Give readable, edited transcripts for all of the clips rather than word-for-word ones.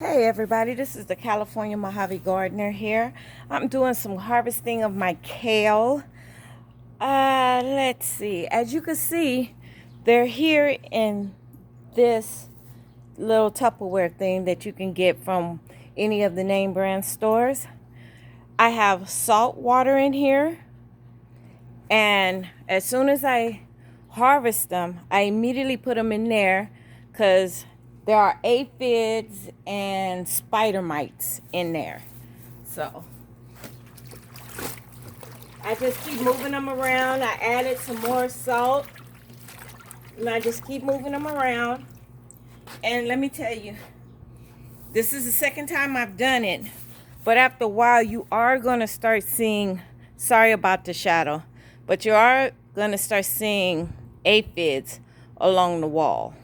Hey everybody, this is the California Mojave Gardener here. I'm doing some harvesting of my kale. Let's see. As you can see, they're here in this little Tupperware thing that you can get from any of the name brand stores. I have salt water in here, and as soon as I harvest them, I immediately put them in there because there are aphids and spider mites in there. So I just keep moving them around. I added some more salt and I just keep moving them around. And let me tell you, this is the second time I've done it, but after a while you are going to start seeing, sorry about the shadow, but you are going to start seeing aphids along the wall.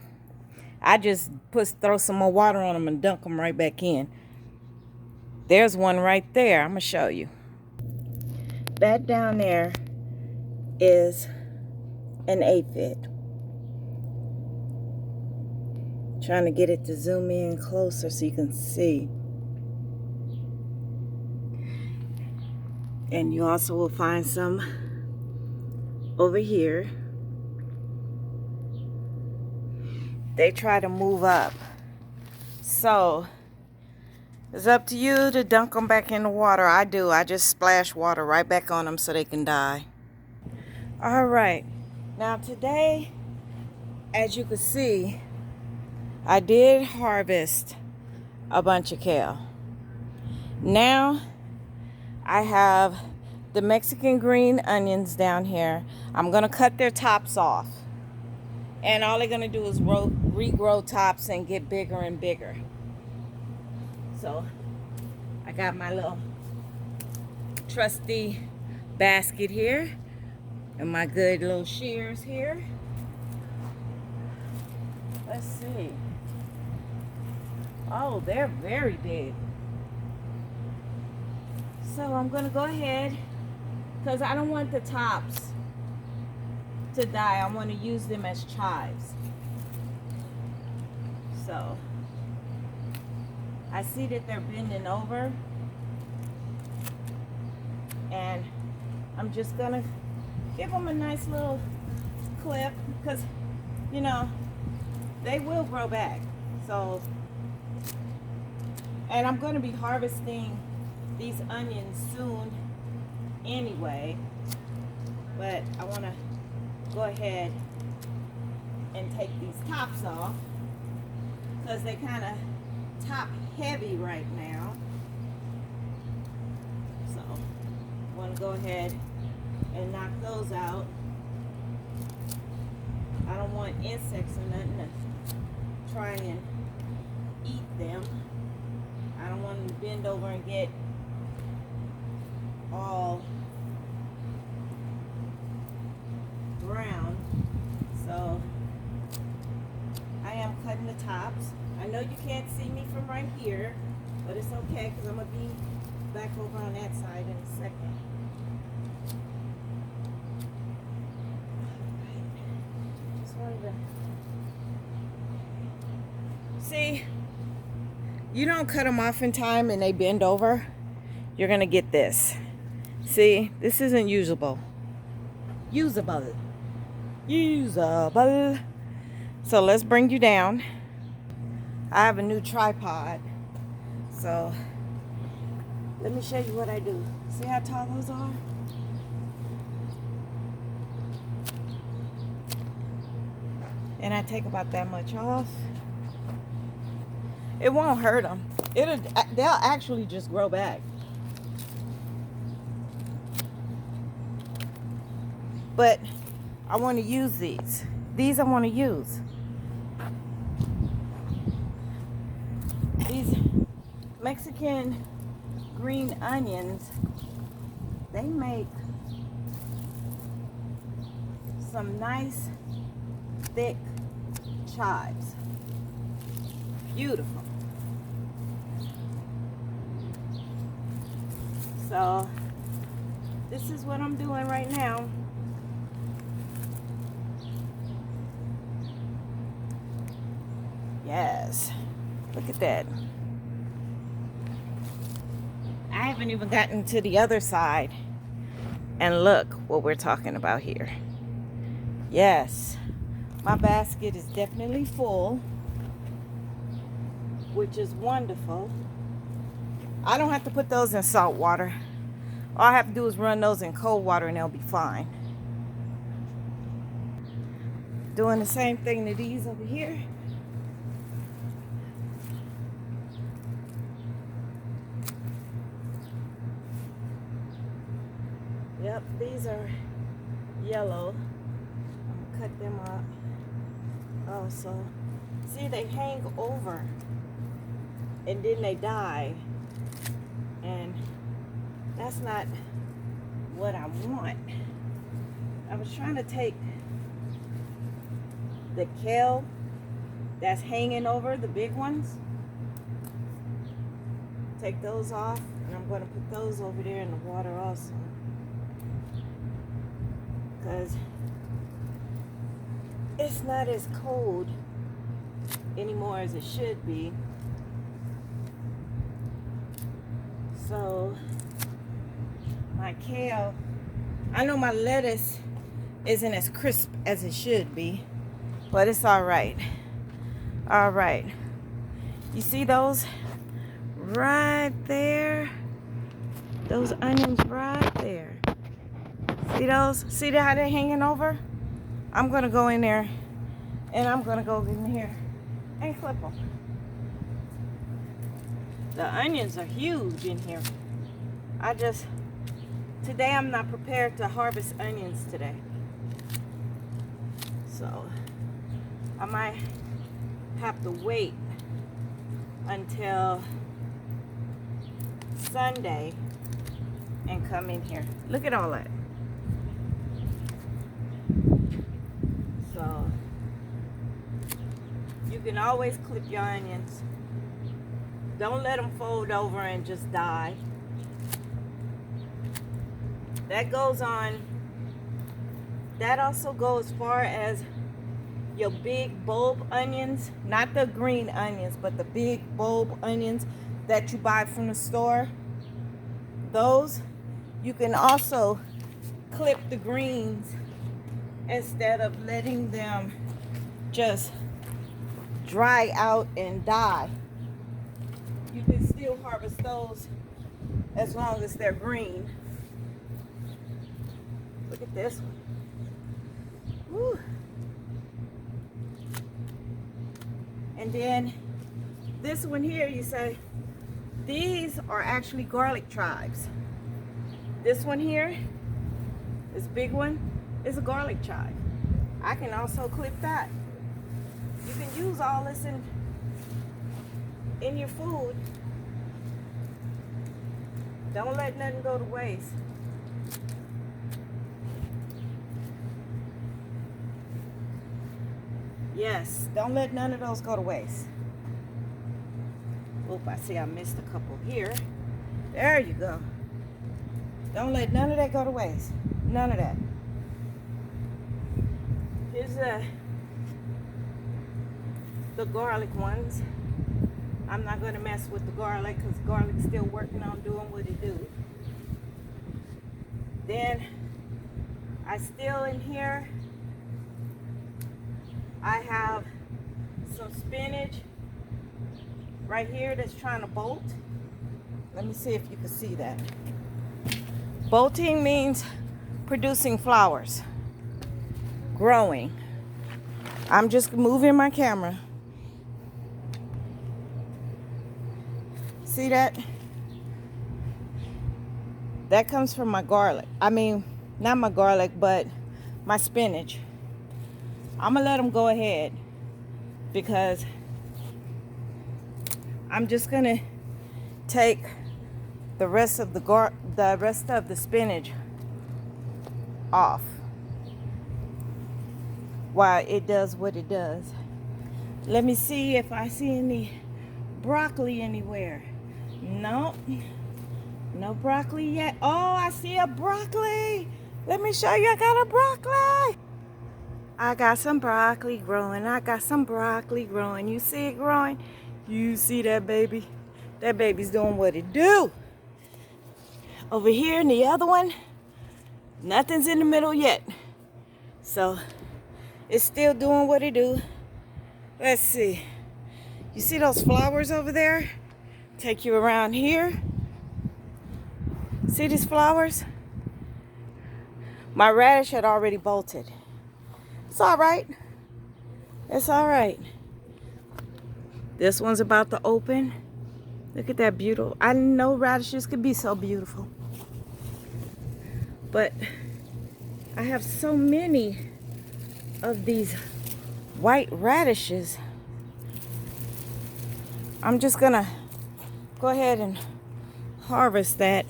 I just throw some more water on them and dunk them right back in. There's one right there. I'm going to show you. That down there is an aphid. Trying to get it to zoom in closer so you can see. And you also will find some over here. They try to move up. So it's up to you to dunk them back in the water. I do. I just splash water right back on them so they can die. All right. Now today, as you can see, I did harvest a bunch of kale. Now I have the Mexican green onions down here. I'm going to cut their tops off. And all they're going to do is regrow tops and get bigger and bigger. So I got my little trusty basket here and my good little shears here. Let's see. Oh, they're very big. So I'm going to go ahead, because I don't want the tops to die. I want to use them as chives. So I see that they're bending over, and I'm just gonna give them a nice little clip, because you know they will grow back. So, and I'm going to be harvesting these onions soon anyway, but I want to go ahead and take these tops off because they kind of top heavy right now. So I want to go ahead and knock those out. I don't want insects or nothing to try and eat them. I don't want them to bend over and get all brown. So I am cutting the tops. I know you can't see me from right here, but it's okay because I'm going to be back over on that side in a second. Just wanted to see, you don't cut them off in time and they bend over, you're going to get this. See, this isn't usable. Usable. So let's bring you down. I have a new tripod. So let me show you what I do. See how tall those are? And I take about that much off. It won't hurt them. They'll actually just grow back. But I want to use these. These I want to use. These Mexican green onions, they make some nice thick chives. Beautiful. So this is what I'm doing right now. Yes, look at that. I haven't even gotten to the other side. And look what we're talking about here. Yes, my basket is definitely full, which is wonderful. I don't have to put those in salt water. All I have to do is run those in cold water and they'll be fine. Doing the same thing to these over here. Yep, these are yellow. I'm gonna cut them up. Oh, so see, they hang over and then they die, and that's not what I want. I was trying to take the kale that's hanging over, the big ones, take those off, and I'm going to put those over there in the water also, because it's not as cold anymore as it should be. So my kale, I know my lettuce isn't as crisp as it should be, but it's all right. All right. You see those right there? Those onions right there. See those? See how they're hanging over? I'm going to go in there and I'm going to go in here and clip them. The onions are huge in here. Today I'm not prepared to harvest onions today. So I might have to wait until Sunday and come in here. Look at all that. So you can always clip your onions. Don't let them fold over and just die. That goes on. That also goes as far as your big bulb onions, not the green onions, but the big bulb onions that you buy from the store. Those, you can also clip the greens instead of letting them just dry out and die. You can still harvest those as long as they're green. Look at this one. Woo. And then this one here, you say, these are actually garlic chives. This one here, this big one, is a garlic chive. I can also clip that. You can use all this in your food. Don't let nothing go to waste. Yes, don't let none of those go to waste. Oop, I see I missed a couple here. There you go. Don't let none of that go to waste. None of that. Here's the garlic ones. I'm not going to mess with the garlic because garlic's still working on doing what it do. Then I still in here, I have some spinach right here that's trying to bolt. Let me see if you can see that. Bolting means producing flowers, growing. I'm just moving my camera. See that? That comes from my garlic. I mean, not my garlic, but my spinach. I'm gonna let them go ahead because I'm just gonna take the rest of the spinach off while it does what it does. Let me see if I see any broccoli anywhere. Nope. No broccoli yet. Oh, I see a broccoli. Let me show you. I got a broccoli. I got some broccoli growing. I got some broccoli growing. You see it growing? You see that baby? That baby's doing what it do. Over here in the other one, nothing's in the middle yet. So it's still doing what it do. Let's see. You see those flowers over there? Take you around here. See these flowers? My radish had already bolted. It's all right. It's all right. This one's about to open. Look at that beautiful. I know radishes could be so beautiful. But I have so many of these white radishes. I'm just gonna go ahead and harvest that.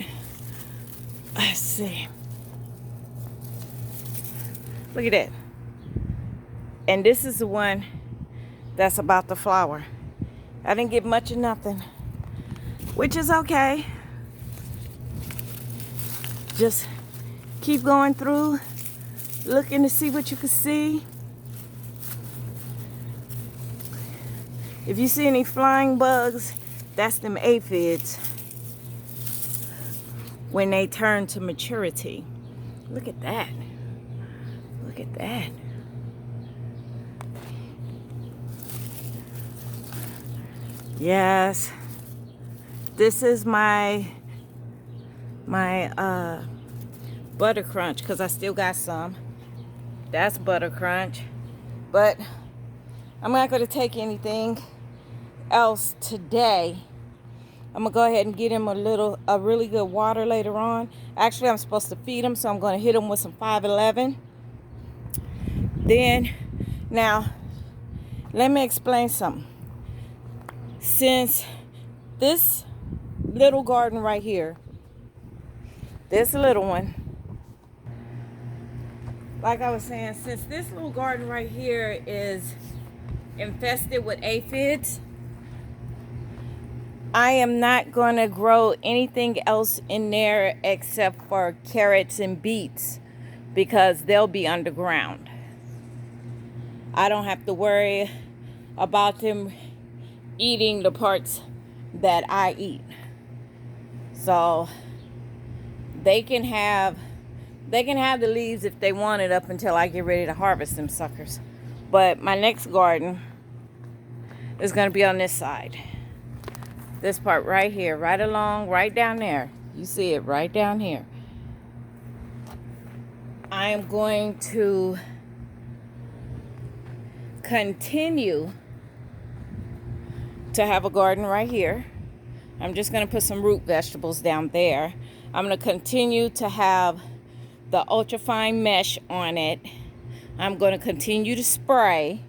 Let's see. Look at that. And this is the one that's about to flower. I didn't get much of nothing, which is okay. Just keep going through, looking to see what you can see. If you see any flying bugs, that's them aphids when they turn to maturity. Look at that. Look at that. Yes, this is my butter crunch, because I still got some. That's butter crunch, but I'm not going to take anything else today. I'm gonna go ahead and get him a really good water later on. Actually, I'm supposed to feed him, so I'm going to hit him with some 511. Then, now, let me explain something. Since this little garden right here, this little one, like I was saying, since this little garden right here is infested with aphids, I am not going to grow anything else in there except for carrots and beets, because they'll be underground. I don't have to worry about them eating the parts that I eat. So they can have the leaves if they want it up until I get ready to harvest them suckers. But my next garden is going to be on this side. This part right here, right along, right down there. You see it right down here. I am going to continue to have a garden right here. I'm just going to put some root vegetables down there. I'm going to continue to have the ultrafine mesh on it. I'm going to continue to spray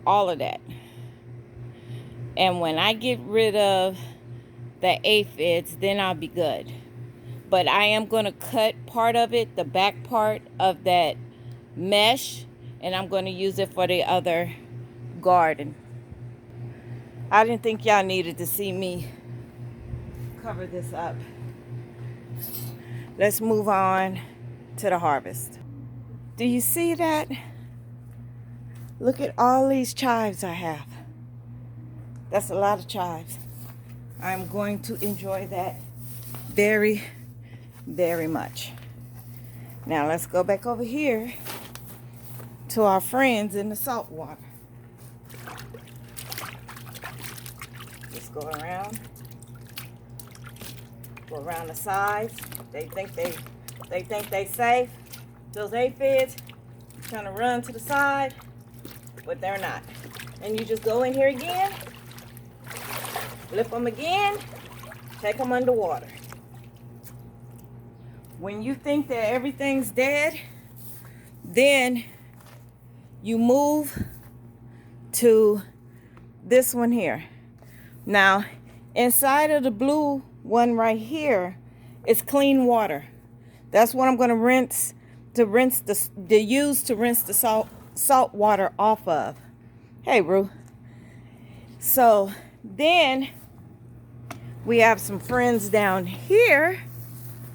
all of that. And when I get rid of the aphids, then I'll be good. But I am going to cut part of it, the back part of that mesh, and I'm going to use it for the other garden. I didn't think y'all needed to see me cover this up. Let's move on to the harvest. Do you see that? Look at all these chives I have. That's a lot of chives. I'm going to enjoy that very, very much. Now let's go back over here to our friends in the salt water. Just go around the sides. They think they safe. Those aphids trying to run to the side, but they're not. And you just go in here again, flip them again, take them underwater. When you think that everything's dead, then you move to this one here. Now, inside of the blue one right here is clean water. That's what I'm going to use to rinse the salt water off of. Hey, Rue. So then we have some friends down here.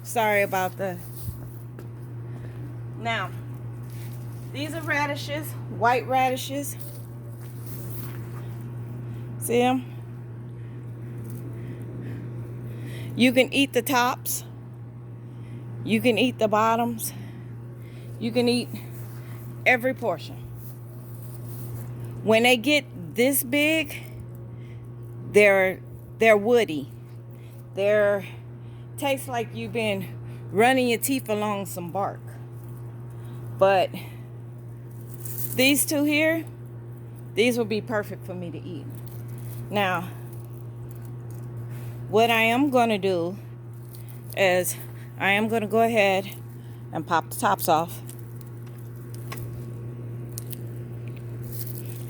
Sorry about the... Now, these are radishes, white radishes. See them? You can eat the tops. You can eat the bottoms. You can eat every portion. When they get this big, they're woody. They're taste like you've been running your teeth along some bark. But these two here, these will be perfect for me to eat. Now, what I am going to do is I am going to go ahead and pop the tops off.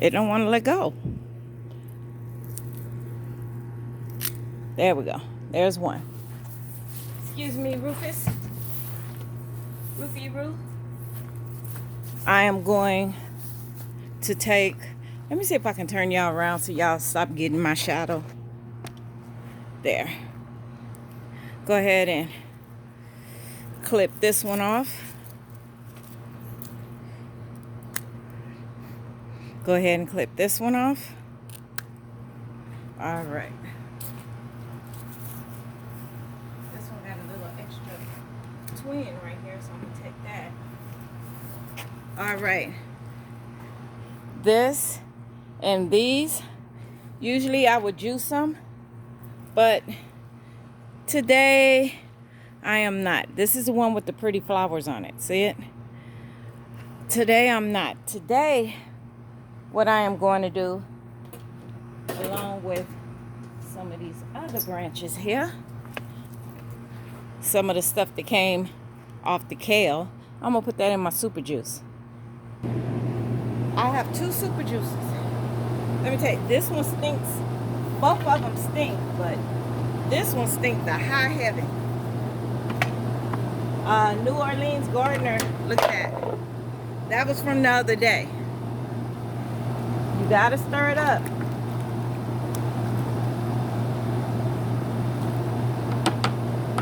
It don't want to let go. There we go. There's one. Excuse me, Rufus. Rufy. I am going to take, let me see if I can turn y'all around so y'all stop getting my shadow. There. Go ahead and clip this one off. Go ahead and clip this one off. All right. This one got a little extra twin right here, so I'm going to take that. All right. This and these, usually I would juice them, but today I am not. This is the one with the pretty flowers on it. See it? Today I'm not. Today, what I am going to do, along with some of these other branches here, some of the stuff that came off the kale, I'm going to put that in my super juice. I have 2 super juices. Let me tell you, this one stinks. Both of them stink, but this one stinks to high heaven. New Orleans Gardener, look at that. That was from the other day. You gotta stir it up.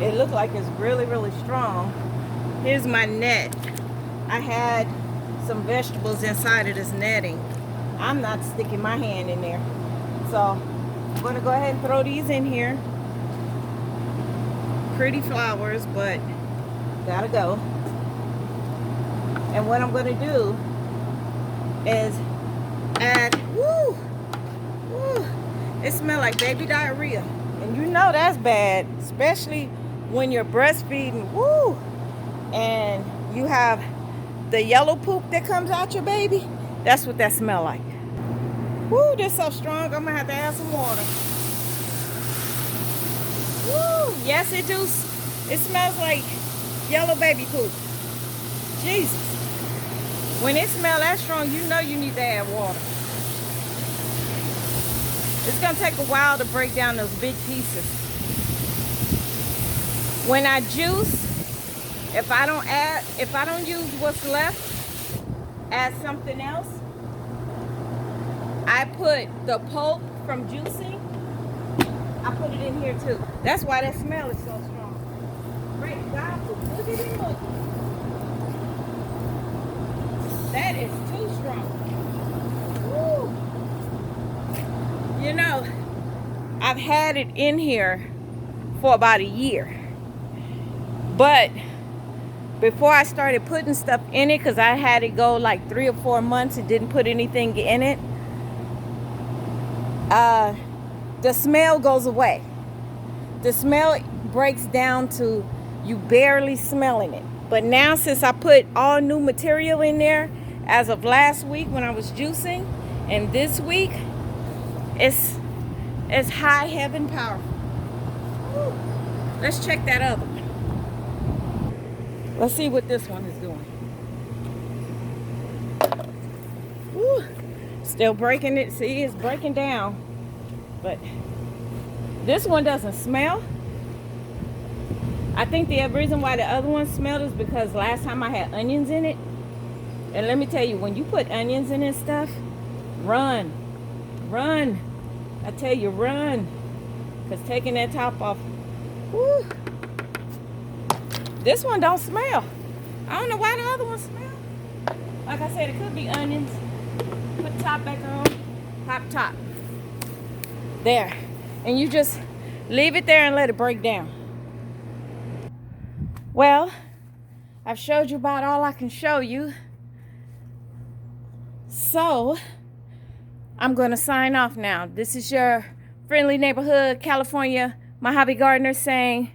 It looked like it's really, really strong. Here's my net. I had some vegetables inside of this netting. I'm not sticking my hand in there. So I'm gonna go ahead and throw these in here. Pretty flowers, but gotta go. And what I'm gonna do is add, it smells like baby diarrhea. And you know that's bad, especially when you're breastfeeding, and you have the yellow poop that comes out your baby. That's what that smell like. Woo, this is so strong, I'm gonna have to add some water. Woo, yes it do. It smells like yellow baby poop. Jesus. When it smells that strong, you know you need to add water. It's gonna take a while to break down those big pieces. When I juice, if I don't use what's left, add something else. I put the pulp from juicing, I put it in here too. That's why that smell is so strong. Great God, look at it. That is too strong. Woo. You know, I've had it in here for about a year. But before I started putting stuff in it, because I had it go like 3 or 4 months and didn't put anything in it, the smell goes away. The smell breaks down to you barely smelling it. But now, since I put all new material in there, as of last week when I was juicing, and this week, it's high heaven powerful. Woo. Let's check that other one. Let's see what this one is doing. Woo. Still breaking it. See, it's breaking down. But this one doesn't smell. I think the reason why the other one smelled is because last time I had onions in it. And let me tell you, when you put onions in this stuff, run. I tell you, run. Because taking that top off, woo. This one don't smell. I don't know why the other one smell. Like I said, it could be onions. Put the top back on. Pop top. There. And you just Leave it there and let it break down. Well, I've showed you about all I can show you. So, I'm going to sign off now. This is your friendly neighborhood California Mojave Gardener saying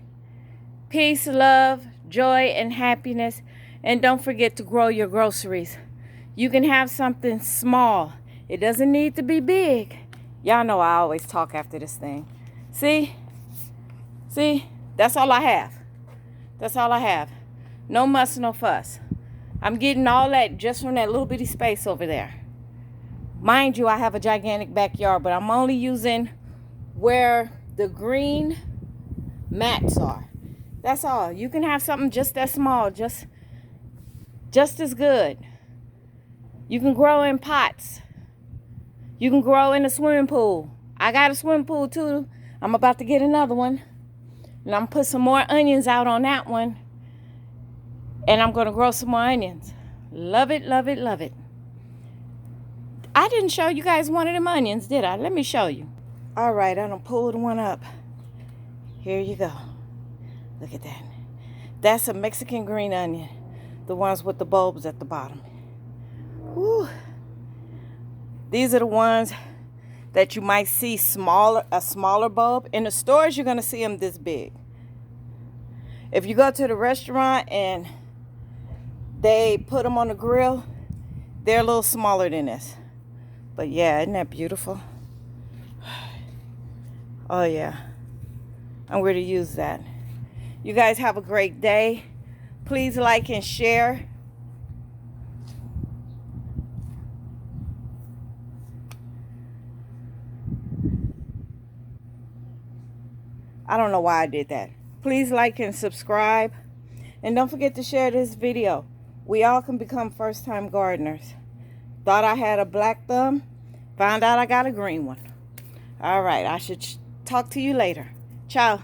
peace, love, joy, and happiness. And don't forget to grow your groceries. You can have something small. It doesn't need to be big. Y'all know I always talk after this thing. See? See? That's all I have. That's all I have. No muss, no fuss. I'm getting all that just from that little bitty space over there. Mind you, I have a gigantic backyard, but I'm only using where the green mats are. That's all. You can have something just that small, just as good. You can grow in pots. You can grow in a swimming pool. I got a swimming pool too. I'm about to get another one. And I'm going to put some more onions out on that one. And I'm going to grow some more onions. Love it, love it, love it. I didn't show you guys one of them onions, did I? Let me show you. All right, I done pulled one up. Here you go. Look at that. That's a Mexican green onion. The ones with the bulbs at the bottom. Whew. These are the ones that you might see a smaller bulb. In the stores, you're going to see them this big. If you go to the restaurant and they put them on the grill, they're a little smaller than this. But yeah, isn't that beautiful? Oh yeah, I'm going to use that. You guys have a great day. Please like and share. I don't know why I did that. Please like and subscribe. And don't forget to share this video. We all can become first-time gardeners. Thought I had a black thumb. Found out I got a green one. All right, I should talk to you later. Ciao.